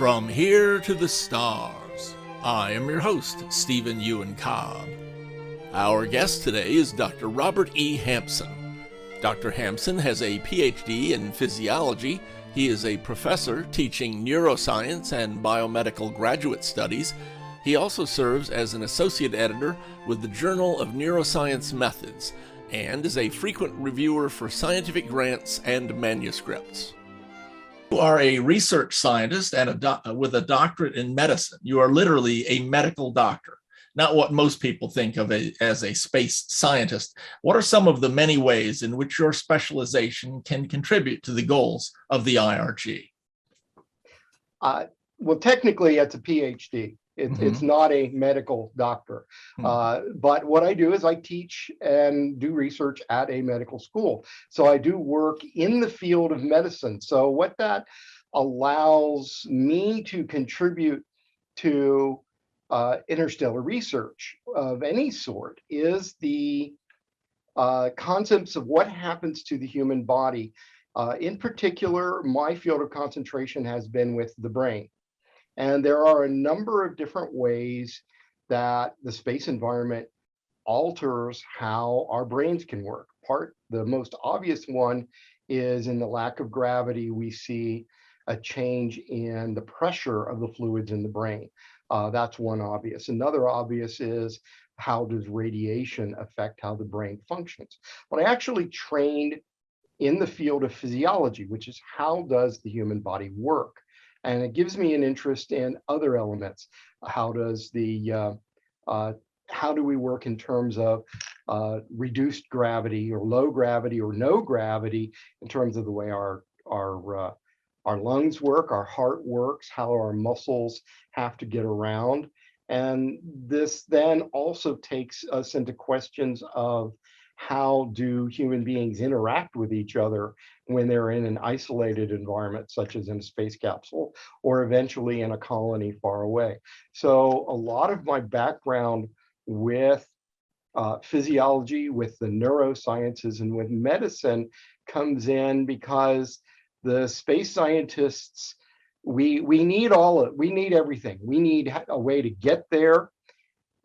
From Here to the Stars, I am your host, Stephen Ewan Cobb. Our guest today is Dr. Robert E. Hampson. Dr. Hampson has a PhD in physiology. He is a professor teaching neuroscience and biomedical graduate studies. He also serves as an associate editor with the Journal of Neuroscience Methods and is a frequent reviewer for scientific grants and manuscripts. You are a research scientist and with a doctorate in medicine. You are literally a medical doctor, not what most people think of as a space scientist. What are some of the many ways in which your specialization can contribute to the goals of the IRG? Well, technically, it's a PhD. It's not a medical doctor. But what I do is I teach and do research at a medical school. So I do work in the field of medicine. So what that allows me to contribute to interstellar research of any sort is the concepts of what happens to the human body. In particular, my field of concentration has been with the brain. And there are a number of different ways that the space environment alters how our brains can work. The most obvious one is in the lack of gravity, we see a change in the pressure of the fluids in the brain. That's one obvious. Another obvious is how does radiation affect how the brain functions? But I actually trained in the field of physiology, which is how does the human body work? And it gives me an interest in other elements. How do we work in terms of reduced gravity or low gravity or no gravity in terms of the way our lungs work, our heart works, how our muscles have to get around. And this then also takes us into questions of how do human beings interact with each other when they're in an isolated environment, such as in a space capsule, or eventually in a colony far away. So a lot of my background with physiology, with the neurosciences, and with medicine comes in because the space scientists, we need everything. We need a way to get there.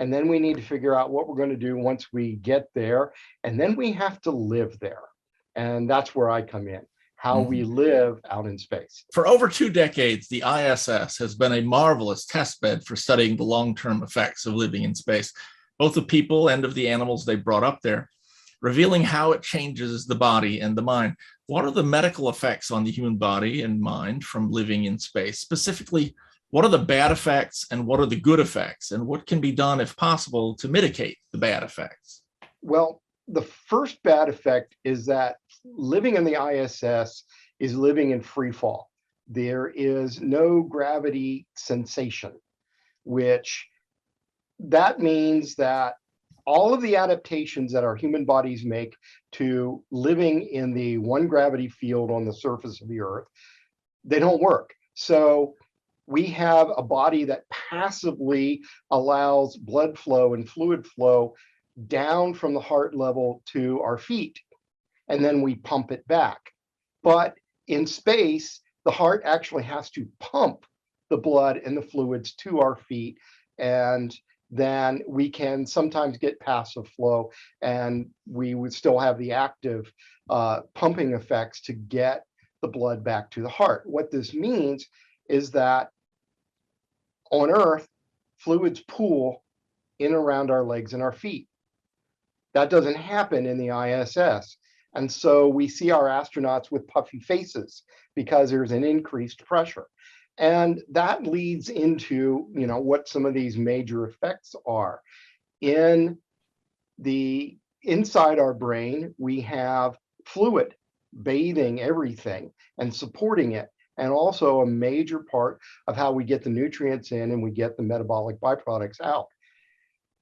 And then we need to figure out what we're going to do once we get there. And then we have to live there. And that's where I come in, how we live out in space. For over 2 decades, the ISS has been a marvelous testbed for studying the long-term effects of living in space, both of people and of the animals they brought up there, revealing how it changes the body and the mind. What are the medical effects on the human body and mind from living in space? Specifically, what are the bad effects and what are the good effects? And what can be done, if possible, to mitigate the bad effects? Well, the first bad effect is that living in the ISS is living in free fall. There is no gravity sensation, which that means that all of the adaptations that our human bodies make to living in the one gravity field on the surface of the Earth, they don't work. So we have a body that passively allows blood flow and fluid flow down from the heart level to our feet, and then we pump it back. But in space, the heart actually has to pump the blood and the fluids to our feet, and then we can sometimes get passive flow, and we would still have the active pumping effects to get the blood back to the heart. What this means is that on Earth, fluids pool in around our legs and our feet. That doesn't happen in the ISS. And so we see our astronauts with puffy faces because there's an increased pressure. And that leads into, what some of these major effects are. Inside our brain, we have fluid bathing everything and supporting it, and also a major part of how we get the nutrients in and we get the metabolic byproducts out.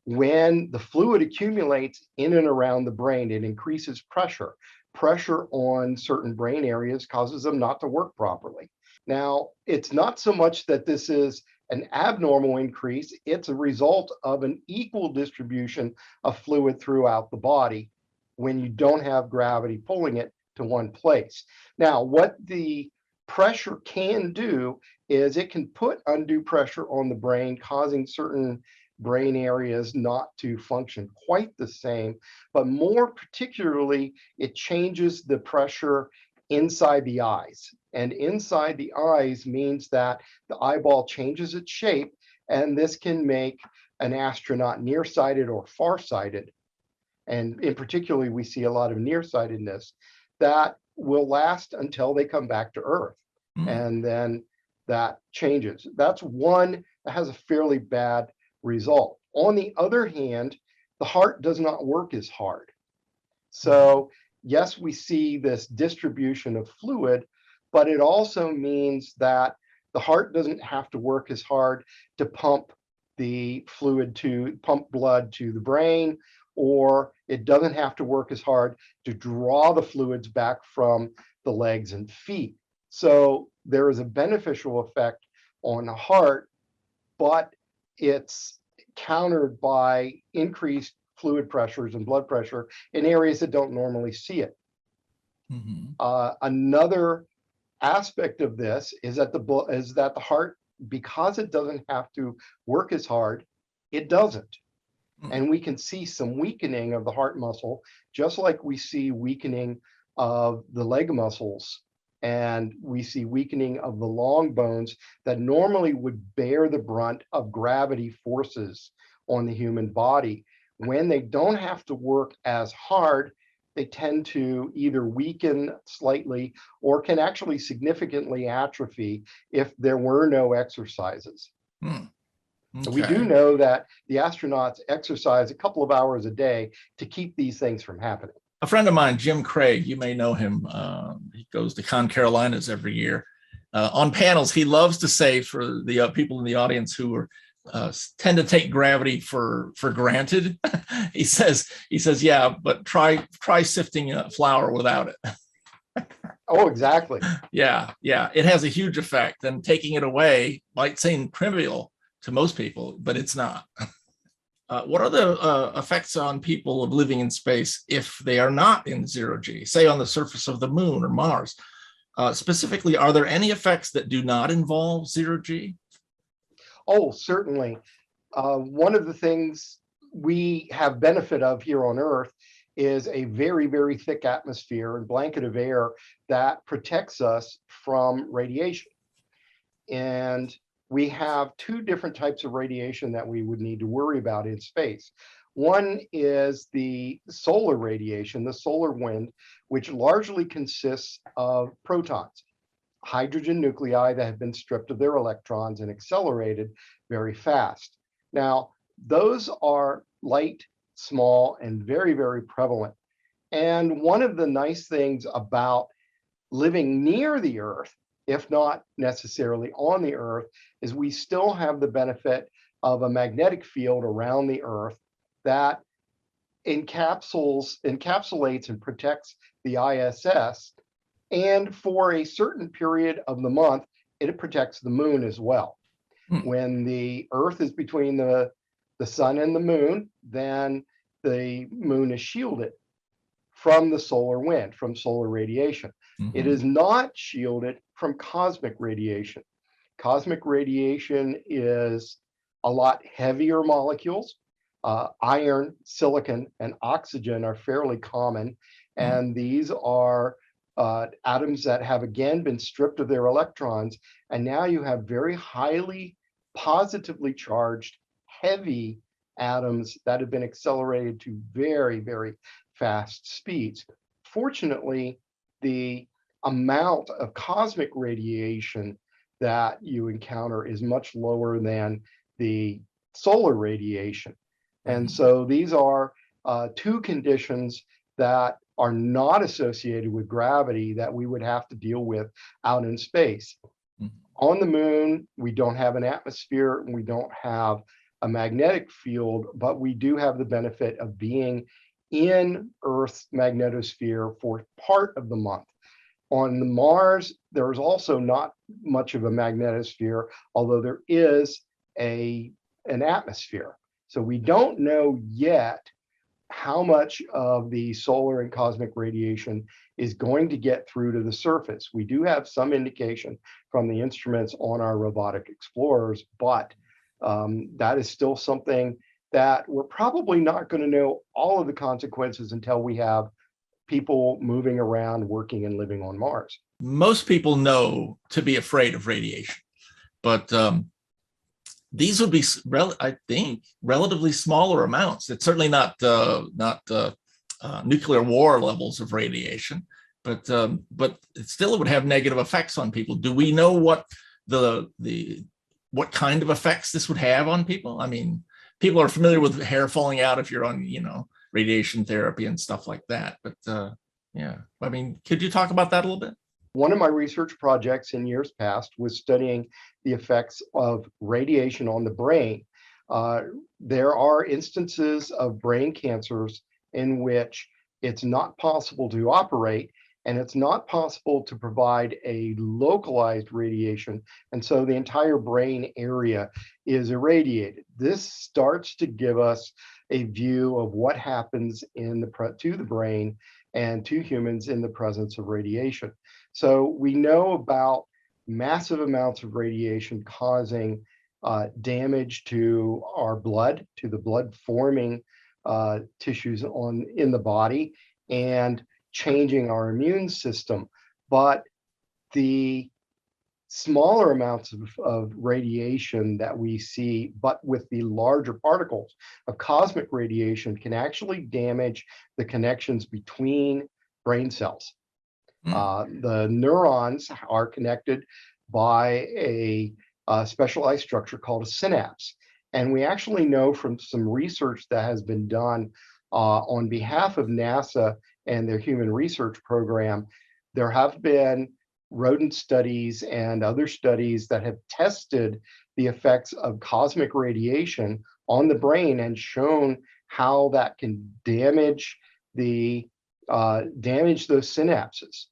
When the fluid accumulates in and around the brain, it increases pressure. Pressure on certain brain areas causes them not to work properly. Now, it's not so much that this is an abnormal increase, it's a result of an equal distribution of fluid throughout the body when you don't have gravity pulling it to one place. Now, what the pressure can do is it can put undue pressure on the brain, causing certain brain areas not to function quite the same, but more particularly, it changes the pressure inside the eyes. And inside the eyes means that the eyeball changes its shape, and this can make an astronaut nearsighted or farsighted. And in particular, we see a lot of nearsightedness that will last until they come back to Earth. And then that changes. That's one that has a fairly bad result. On the other hand, the heart does not work as hard. So yes, we see this distribution of fluid, but it also means that the heart doesn't have to work as hard to pump the fluid to pump blood to the brain, or it doesn't have to work as hard to draw the fluids back from the legs and feet. So there is a beneficial effect on the heart, but it's countered by increased fluid pressures and blood pressure in areas that don't normally see it. Another aspect of this is that the heart, because it doesn't have to work as hard, it doesn't. And we can see some weakening of the heart muscle, just like we see weakening of the leg muscles, and we see weakening of the long bones that normally would bear the brunt of gravity forces on the human body. When they don't have to work as hard, they tend to either weaken slightly or can actually significantly atrophy if there were no exercises. Okay. We do know that the astronauts exercise a couple of hours a day to keep these things from happening. A friend of mine, Jim Craig, you may know him. He goes to Con Carolinas every year. On panels, he loves to say, for the people in the audience who are tend to take gravity for granted, he says, yeah, but try sifting flour without it. Oh, exactly. Yeah, it has a huge effect, and taking it away might seem trivial to most people, but it's not. What are the effects on people of living in space if they are not in zero G, say on the surface of the moon or Mars? Specifically, are there any effects that do not involve zero G? Oh, certainly. One of the things we have benefit of here on Earth is a very, very thick atmosphere and blanket of air that protects us from radiation. And we have two different types of radiation that we would need to worry about in space. One is the solar radiation, the solar wind, which largely consists of protons, hydrogen nuclei that have been stripped of their electrons and accelerated very fast. Now, those are light, small, and very, very prevalent. And one of the nice things about living near the Earth, if not necessarily on the Earth, is we still have the benefit of a magnetic field around the Earth that encapsulates and protects the ISS. And for a certain period of the month, it protects the moon as well. When the Earth is between the sun and the moon, then the moon is shielded from the solar wind, from solar radiation. It is not shielded from cosmic radiation. Cosmic radiation is a lot heavier molecules. Iron, silicon, and oxygen are fairly common. And these are atoms that have again been stripped of their electrons. And now you have very highly positively charged, heavy atoms that have been accelerated to very, very fast speeds. Fortunately, the amount of cosmic radiation that you encounter is much lower than the solar radiation. And so these are two conditions that are not associated with gravity that we would have to deal with out in space. On the moon, we don't have an atmosphere, and we don't have a magnetic field, but we do have the benefit of being in Earth's magnetosphere for part of the month. On the Mars, there is also not much of a magnetosphere, although there is an atmosphere. So we don't know yet how much of the solar and cosmic radiation is going to get through to the surface. We do have some indication from the instruments on our robotic explorers, but that is still something that we're probably not going to know all of the consequences until we have people moving around, working and living on Mars. Most people know to be afraid of radiation, but these would be, I think, relatively smaller amounts. It's certainly not nuclear war levels of radiation, but it still would have negative effects on people. Do we know what what kind of effects this would have on people? I mean, people are familiar with hair falling out if you're on, radiation therapy and stuff like that. But yeah, I mean, could you talk about that a little bit? One of my research projects in years past was studying the effects of radiation on the brain. There are instances of brain cancers in which it's not possible to operate, and it's not possible to provide a localized radiation, and so the entire brain area is irradiated. This starts to give us a view of what happens to the brain and to humans in the presence of radiation. So we know about massive amounts of radiation causing damage to our blood, to the blood forming tissues in the body, and changing our immune system. But the smaller amounts of radiation that we see, but with the larger particles of cosmic radiation, can actually damage the connections between brain cells. The neurons are connected by a specialized structure called a synapse. And we actually know from some research that has been done on behalf of NASA and their human research program, there have been rodent studies and other studies that have tested the effects of cosmic radiation on the brain and shown how that can damage those synapses.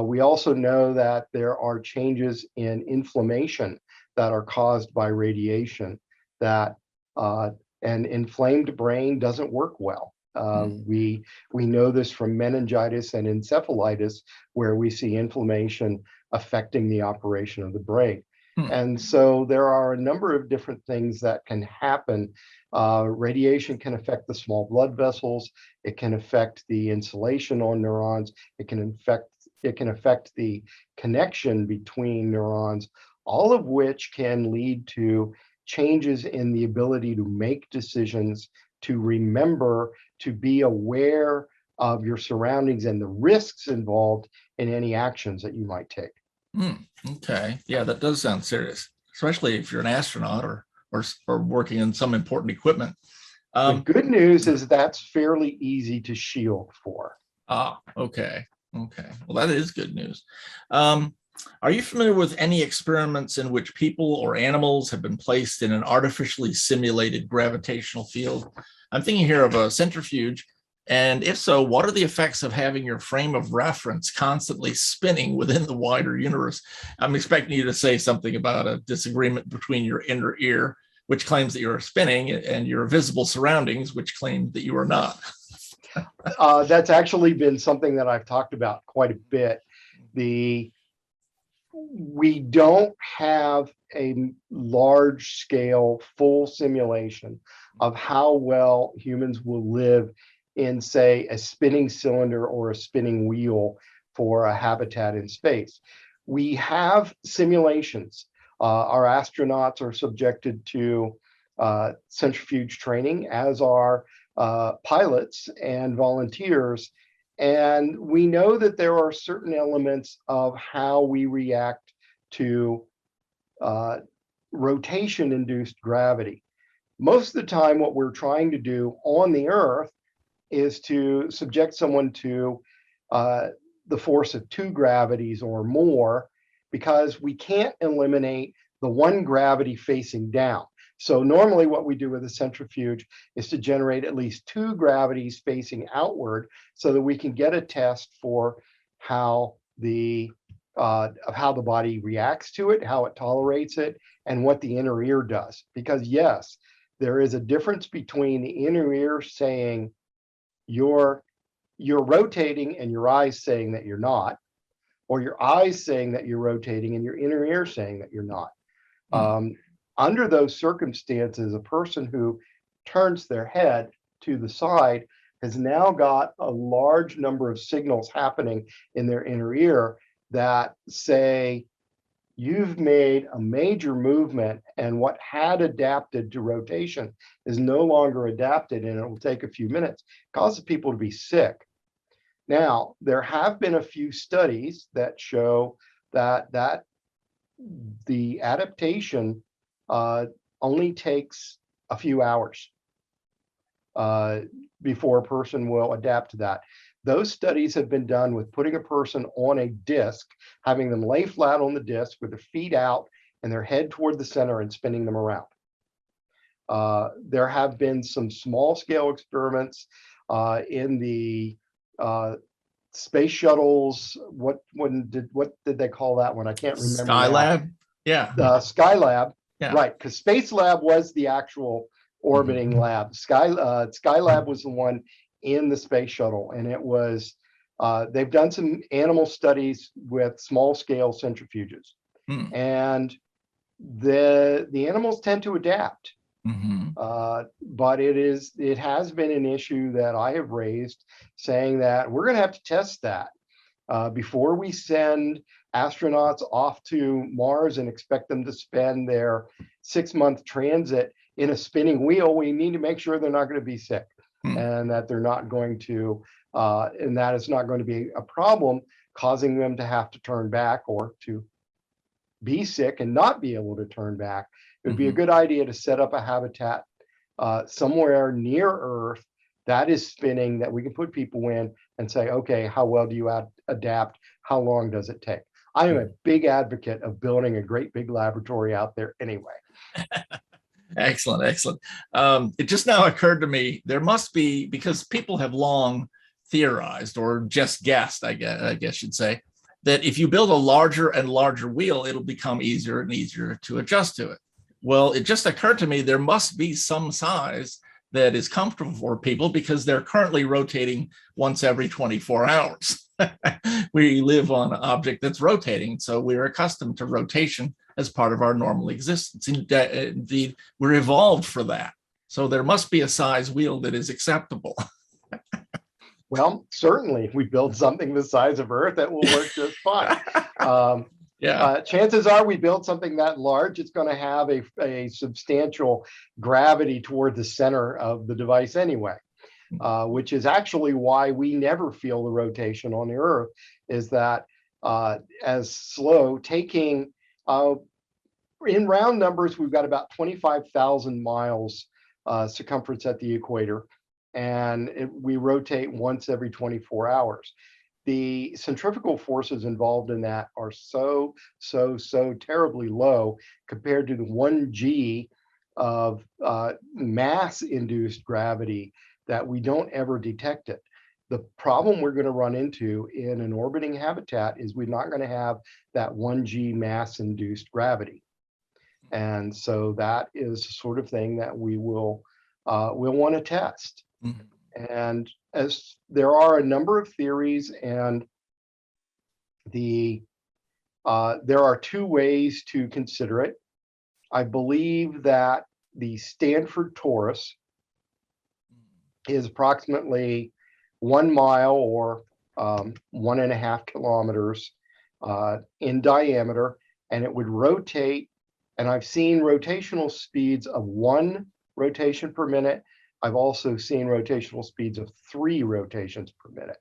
We also know that there are changes in inflammation that are caused by radiation, that an inflamed brain doesn't work well. We know this from meningitis and encephalitis, where we see inflammation affecting the operation of the brain. And so there are a number of different things that can happen. Radiation can affect the small blood vessels. It can affect the insulation on neurons. It can affect the connection between neurons, all of which can lead to changes in the ability to make decisions, to remember, to be aware of your surroundings and the risks involved in any actions that you might take. Okay. Yeah, that does sound serious, especially if you're an astronaut or working in some important equipment. The good news is that's fairly easy to shield for. Okay. Okay. Well, that is good news. Are you familiar with any experiments in which people or animals have been placed in an artificially simulated gravitational field? I'm thinking here of a centrifuge. And if so, what are the effects of having your frame of reference constantly spinning within the wider universe? I'm expecting you to say something about a disagreement between your inner ear, which claims that you're spinning, and your visible surroundings, which claim that you are not. That's actually been something that I've talked about quite a bit. We don't have a large scale full simulation of how well humans will live in, say, a spinning cylinder or a spinning wheel for a habitat in space. We have simulations. Our astronauts are subjected to centrifuge training, as are pilots and volunteers. And we know that there are certain elements of how we react to rotation-induced gravity. Most of the time, what we're trying to do on the Earth is to subject someone to the force of 2 gravities or more, because we can't eliminate the one gravity facing down. So normally what we do with a centrifuge is to generate at least 2 gravities facing outward, so that we can get a test for how the body reacts to it, how it tolerates it, and what the inner ear does. Because yes, there is a difference between the inner ear saying, you're rotating and your eyes saying that you're not, or your eyes saying that you're rotating and your inner ear saying that you're not. Under those circumstances, a person who turns their head to the side has now got a large number of signals happening in their inner ear that say, you've made a major movement, and what had adapted to rotation is no longer adapted, and it will take a few minutes. It causes people to be sick. Now, there have been a few studies that show that the adaptation only takes a few hours before a person will adapt to that. Those studies have been done with putting a person on a disc, having them lay flat on the disc with their feet out and their head toward the center and spinning them around. There have been some small scale experiments in the space shuttles. What did they call that one? I can't remember. Skylab. Yeah. Skylab. Yeah. Right, because Space Lab was the actual orbiting lab. Skylab was the one in the space shuttle, and it was they've done some animal studies with small scale centrifuges, and the animals tend to adapt. But it has been an issue that I have raised, saying that we're going to have to test that before we send astronauts off to Mars and expect them to spend their 6-month transit in a spinning wheel. We need to make sure they're not going to be sick, and that they're not going to, and that it's not going to be a problem causing them to have to turn back or to be sick and not be able to turn back. It would be a good idea to set up a habitat somewhere near Earth that is spinning, that we can put people in and say, okay, how well do you adapt? How long does it take? I am a big advocate of building a great big laboratory out there anyway. Excellent, excellent. It just now occurred to me, there must be, because people have long theorized or just guessed, I guess you'd say, that if you build a larger and larger wheel, it'll become easier and easier to adjust to it. Well, it just occurred to me there must be some size that is comfortable for people, because they're currently rotating once every 24 hours. We live on an object that's rotating, so we're accustomed to rotation as part of our normal existence. Indeed, we're evolved for that. So there must be a size wheel that is acceptable. Well, certainly, if we build something the size of Earth, that will work just fine. Chances are we build something that large, it's going to have a substantial gravity toward the center of the device anyway, which is actually why we never feel the rotation on the Earth, is that as slow, taking, in round numbers, we've got about 25,000 miles circumference at the equator, and we rotate once every 24 hours. The centrifugal forces involved in that are so terribly low compared to the 1G of mass-induced gravity that we don't ever detect it. The problem we're going to run into in an orbiting habitat is we're not going to have that 1G mass-induced gravity. And so that is the sort of thing that we'll want to test. And as there are a number of theories, and there are two ways to consider it. I believe that the Stanford torus is approximately 1 mile or 1.5 kilometers in diameter, and it would rotate. And I've seen rotational speeds of 1 rotation per minute. I've also seen rotational speeds of 3 rotations per minute.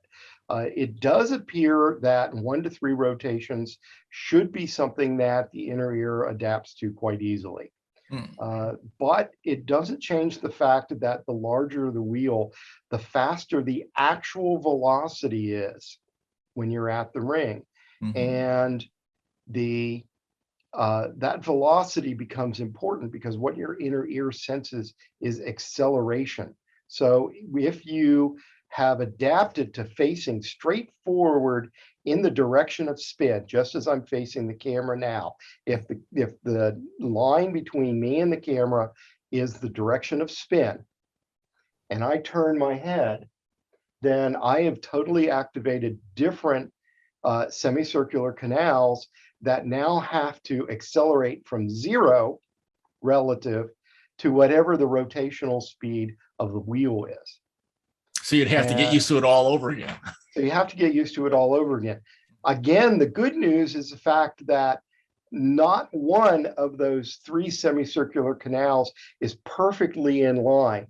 It does appear that 1 to 3 rotations should be something that the inner ear adapts to quite easily. But it doesn't change the fact that the larger the wheel, the faster the actual velocity is when you're at the ring. And that velocity becomes important, because what your inner ear senses is acceleration. So if you have adapted to facing straight forward in the direction of spin, just as I'm facing the camera now, if the line between me and the camera is the direction of spin, and I turn my head, then I have totally activated different semicircular canals that now have to accelerate from zero relative to whatever the rotational speed of the wheel is. So you'd have to get used to it all over again. So you have to get used to it all over again. Again, the good news is the fact that not one of those three semicircular canals is perfectly in line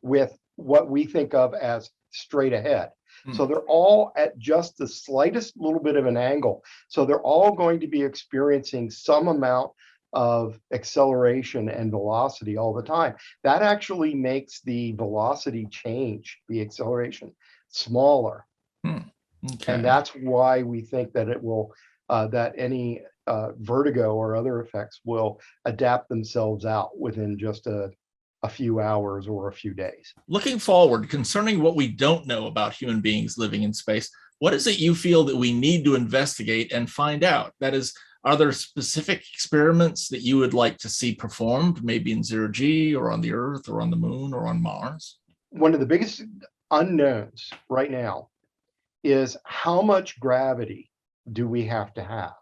with what we think of as straight ahead. So they're all at just the slightest little bit of an angle. So they're all going to be experiencing some amount of acceleration and velocity all the time. That actually makes the velocity change, the acceleration, smaller. Okay. And that's why we think that it will, that any vertigo or other effects will adapt themselves out within just a few hours or a few days. Looking forward, concerning what we don't know about human beings living in space, what is it you feel that we need to investigate and find out? That is, are there specific experiments that you would like to see performed, maybe in zero G or on the Earth or on the Moon or on Mars? One of the biggest unknowns right now is how much gravity do we have to have?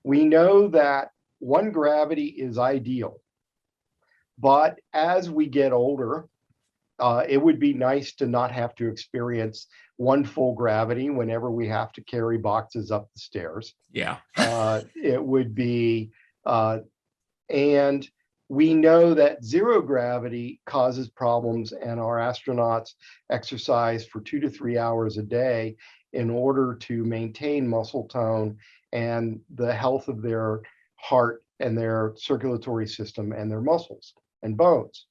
We know that one gravity is ideal, but as we get older, it would be nice to not have to experience one full gravity whenever we have to carry boxes up the stairs. Yeah. It would be, and we know that zero gravity causes problems, and our astronauts exercise for 2 to 3 hours a day in order to maintain muscle tone and the health of their heart and their circulatory system and their muscles and bones.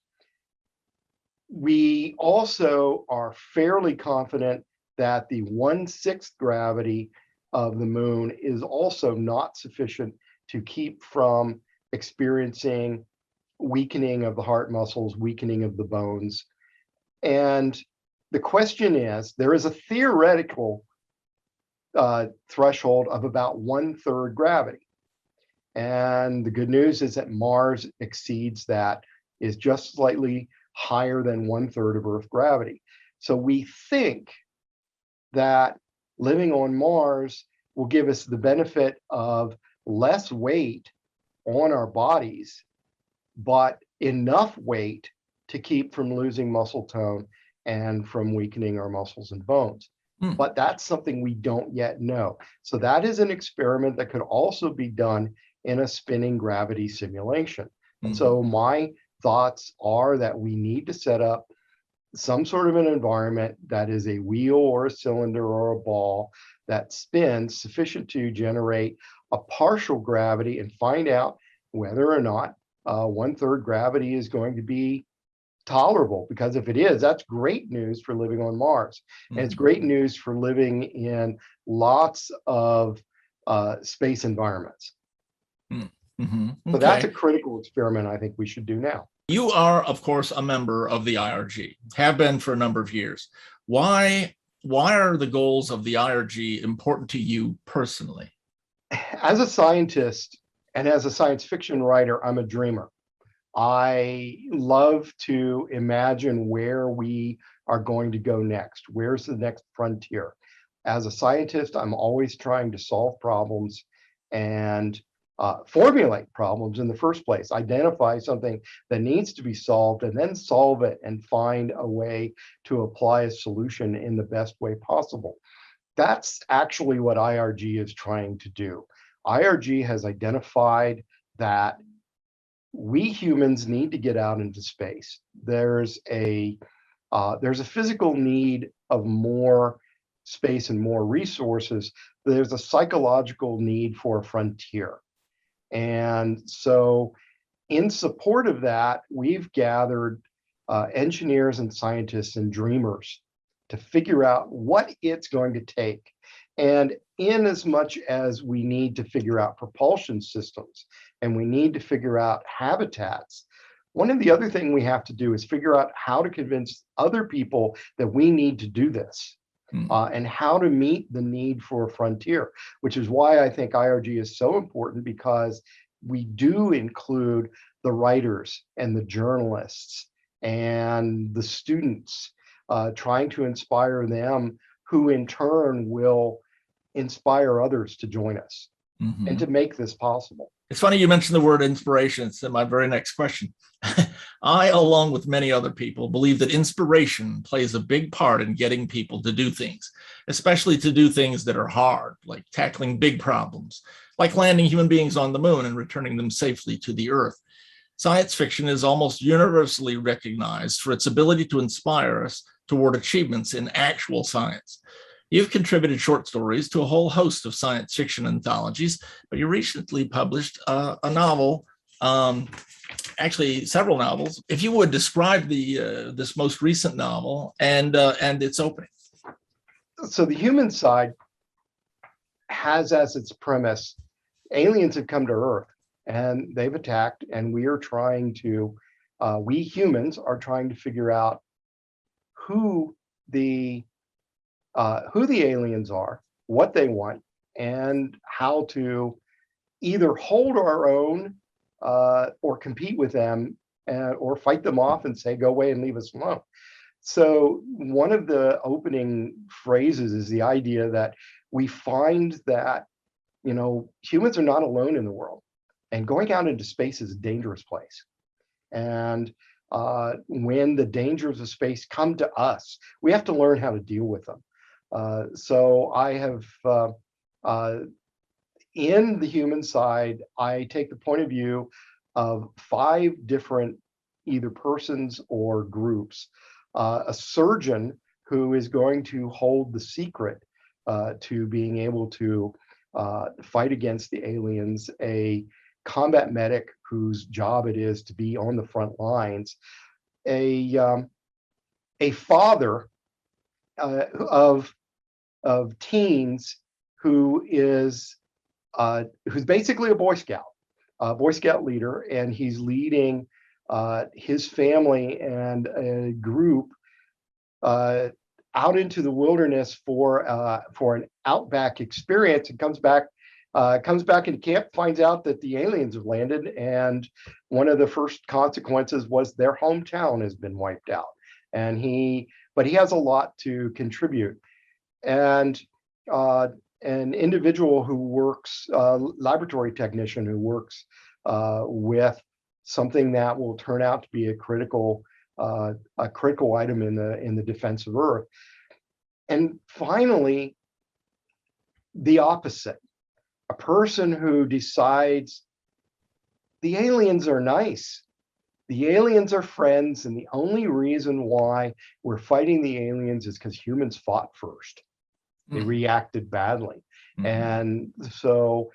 We also are fairly confident that the 1/6 gravity of the moon is also not sufficient to keep from experiencing weakening of the heart muscles, weakening of the bones. And the question is, there is a theoretical threshold of about 1/3 gravity. And the good news is that Mars exceeds that, is just slightly higher than 1/3 of Earth gravity. So we think that living on Mars will give us the benefit of less weight on our bodies, but enough weight to keep from losing muscle tone and from weakening our muscles and bones. But that's something we don't yet know. So that is an experiment that could also be done in a spinning gravity simulation. And so my thoughts are that we need to set up some sort of an environment that is a wheel or a cylinder or a ball that spins sufficient to generate a partial gravity and find out whether or not 1/3 gravity is going to be tolerable. Because if it is, that's great news for living on Mars. And it's great news for living in lots of space environments. Okay. So that's a critical experiment I think we should do now. You are, of course, a member of the IRG, have been for a number of years. Why are the goals of the IRG important to you personally? As a scientist and as a science fiction writer, I'm a dreamer. I love to imagine where we are going to go next. Where's the next frontier? As a scientist, I'm always trying to solve problems and formulate problems in the first place, identify something that needs to be solved, and then solve it and find a way to apply a solution in the best way possible. That's actually what IRG is trying to do. IRG has identified that we humans need to get out into space. There's a physical need of more space and more resources. There's a psychological need for a frontier. And so in support of that, we've gathered engineers and scientists and dreamers to figure out what it's going to take. And in as much as we need to figure out propulsion systems and we need to figure out habitats, one of the other things we have to do is figure out how to convince other people that we need to do this. And how to meet the need for a frontier, which is why I think IRG is so important, because we do include the writers and the journalists and the students trying to inspire them, who in turn will inspire others to join us and to make this possible. It's funny you mentioned the word inspiration. It's in my very next question. I, along with many other people, believe that inspiration plays a big part in getting people to do things, especially to do things that are hard, like tackling big problems, like landing human beings on the moon and returning them safely to the Earth. Science fiction is almost universally recognized for its ability to inspire us toward achievements in actual science. You've contributed short stories to a whole host of science fiction anthologies, but you recently published a novel, actually several novels. If you would describe this most recent novel and its opening. So the human side has as its premise, aliens have come to Earth and they've attacked, and we are trying to, we humans are trying to figure out who the aliens are, what they want, and how to either hold our own or compete with them, or fight them off and say, go away and leave us alone. So one of the opening phrases is the idea that we find that, humans are not alone in the world, and going out into space is a dangerous place. And when the dangers of space come to us, we have to learn how to deal with them. So I have, in the human side, I take the point of view of 5 different either persons or groups. A surgeon who is going to hold the secret to being able to fight against the aliens, a combat medic whose job it is to be on the front lines, a father of teens who is who's basically a Boy Scout leader, and he's leading his family and a group out into the wilderness for an outback experience, and comes back into camp, finds out that the aliens have landed, and one of the first consequences was their hometown has been wiped out. And he has a lot to contribute. And an individual who works, laboratory technician who works with something that will turn out to be a critical item in the defense of Earth. And finally, the opposite, a person who decides the aliens are nice. The aliens are friends, and the only reason why we're fighting the aliens is because humans fought first. They reacted badly. And so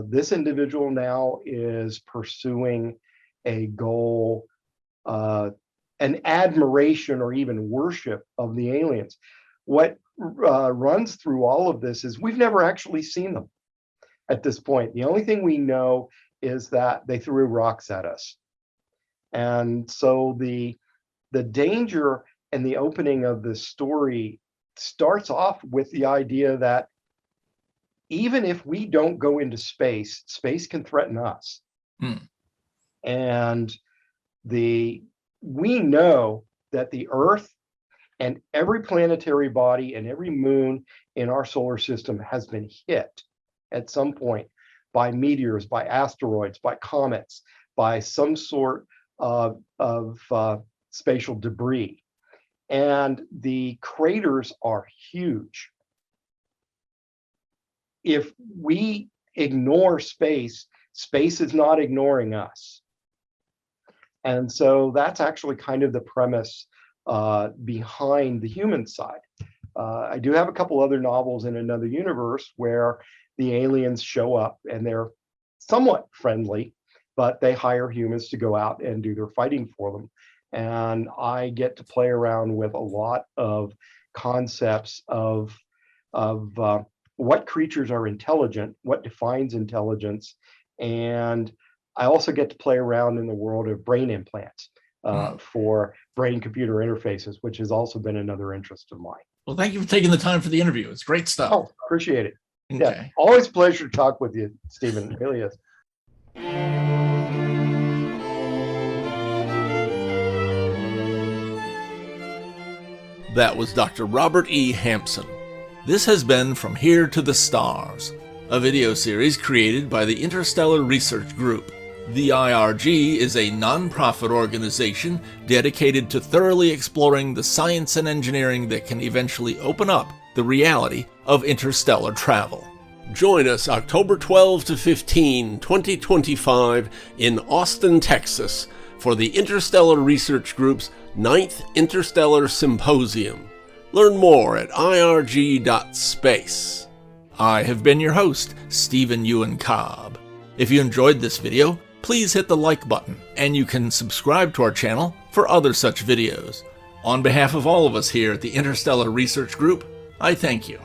this individual now is pursuing a goal, an admiration or even worship of the aliens. What runs through all of this is we've never actually seen them at this point. The only thing we know is that they threw rocks at us. And so the danger and the opening of this story starts off with the idea that even if we don't go into space, space can threaten us. And we know that the Earth and every planetary body and every moon in our solar system has been hit at some point by meteors, by asteroids, by comets, by some sort of spatial debris. And the craters are huge. If we ignore space, space is not ignoring us. And so that's actually kind of the premise behind the human side. I do have a couple other novels in another universe where the aliens show up and they're somewhat friendly, but they hire humans to go out and do their fighting for them. And I get to play around with a lot of concepts of what creatures are intelligent, what defines intelligence, and I also get to play around in the world of brain implants for brain-computer interfaces, which has also been another interest of mine. Well, thank you for taking the time for the interview. It's great stuff. Oh, appreciate it. Okay. Yeah, always a pleasure to talk with you, Stephen. It really is. That was Dr. Robert E. Hampson. This has been From Here to the Stars, a video series created by the Interstellar Research Group. The IRG is a non-profit organization dedicated to thoroughly exploring the science and engineering that can eventually open up the reality of interstellar travel. Join us October 12 to 15, 2025 in Austin, Texas for the Interstellar Research Group's 9th Interstellar Symposium. Learn more at irg.space. I have been your host, Stephen Ewan Cobb. If you enjoyed this video, please hit the like button, and you can subscribe to our channel for other such videos. On behalf of all of us here at the Interstellar Research Group, I thank you.